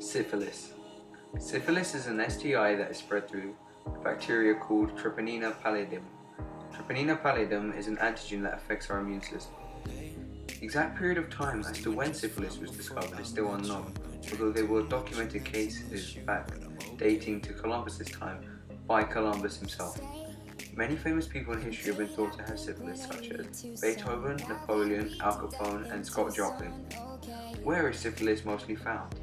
Syphilis. Syphilis is an STI that is spread through a bacteria called Treponema pallidum. Treponema pallidum is an antigen that affects our immune system. The exact period of time as to when syphilis was discovered is still unknown, although there were documented cases back dating to Columbus's time by Columbus himself. Many famous people in history have been thought to have syphilis, such as Beethoven, Napoleon, Al Capone, and Scott Joplin. Where is syphilis mostly found?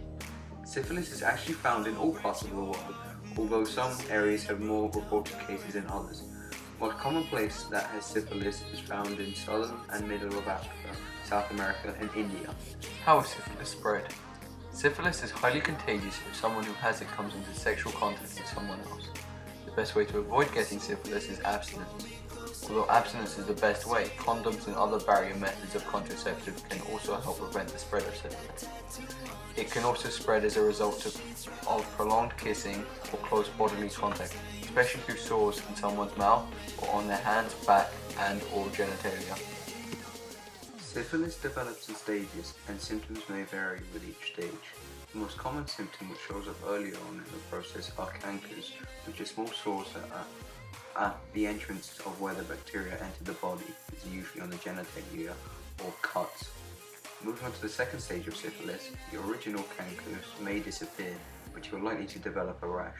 Syphilis is actually found in all parts of the world, although some areas have more reported cases than others. The most common place that has syphilis is found in southern and middle of Africa, South America, and India. How is syphilis spread? Syphilis is highly contagious if someone who has it comes into sexual contact with someone else. The best way to avoid getting syphilis is abstinence. Although abstinence is the best way, condoms and other barrier methods of contraception can also help prevent the spread of syphilis. It can also spread as a result of prolonged kissing or close bodily contact, especially through sores in someone's mouth or on their hands, back, and/or genitalia. Syphilis develops in stages, and symptoms may vary with each stage. The most common symptom, which shows up earlier on in the process, are cankers, which are small sores at the entrance of where the bacteria enter the body, is usually on the genitalia, or cuts. Moving on to the second stage of syphilis, the original cankers may disappear, but you're likely to develop a rash.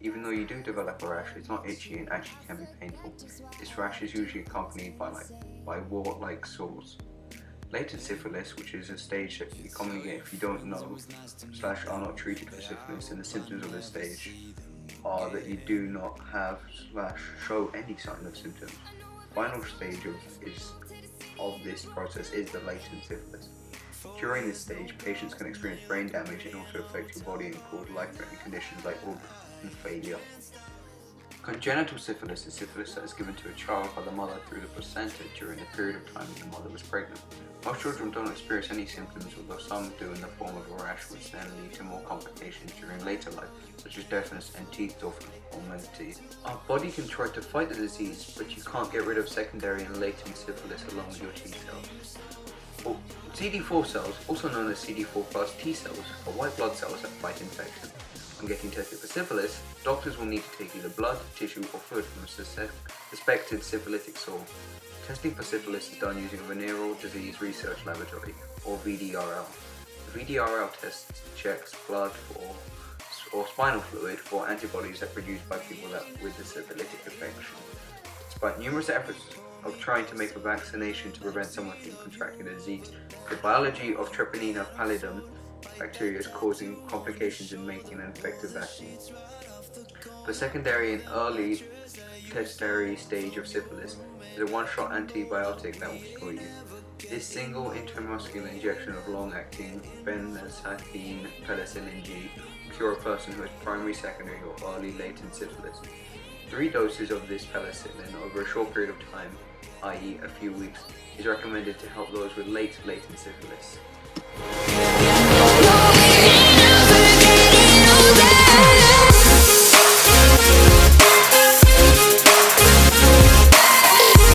Even though you do develop a rash, it's not itchy and actually can be painful. This rash is usually accompanied by wart-like sores. Latent syphilis, which is a stage that you commonly get if you don't know / are not treated for syphilis, and the symptoms of this stage are that you do not have / show any sign of symptoms. The final stage of this process is the latent syphilis. During this stage, patients can experience brain damage and also affect your body and cause life-threatening conditions like organ failure. Congenital syphilis is syphilis that is given to a child by the mother through the placenta during the period of time the mother was pregnant. Most children don't experience any symptoms, although some do in the form of a rash, which then lead to more complications during later life, such as deafness and teeth deformity. Our body can try to fight the disease, but you can't get rid of secondary and latent syphilis along with your T cells. CD4 cells, also known as CD4 plus T cells, are white blood cells that fight infection. When getting tested for syphilis, doctors will need to take either blood, tissue, or fluid from a suspected syphilitic sore. Testing for syphilis is done using a venereal disease research laboratory, or VDRL. The VDRL test checks blood or spinal fluid for antibodies that are produced by people with the syphilitic infection. Despite numerous efforts of trying to make a vaccination to prevent someone from contracting the disease, the biology of Treponema pallidum bacteria is causing complications in making an effective vaccine. For secondary and early tertiary stage of syphilis, is a one-shot antibiotic that will cure you. This single intramuscular injection of long-acting benzethine penicillin G will cure a person who has primary, secondary, or early latent syphilis. 3 doses of this penicillin over a short period of time, i.e. a few weeks, is recommended to help those with latent syphilis.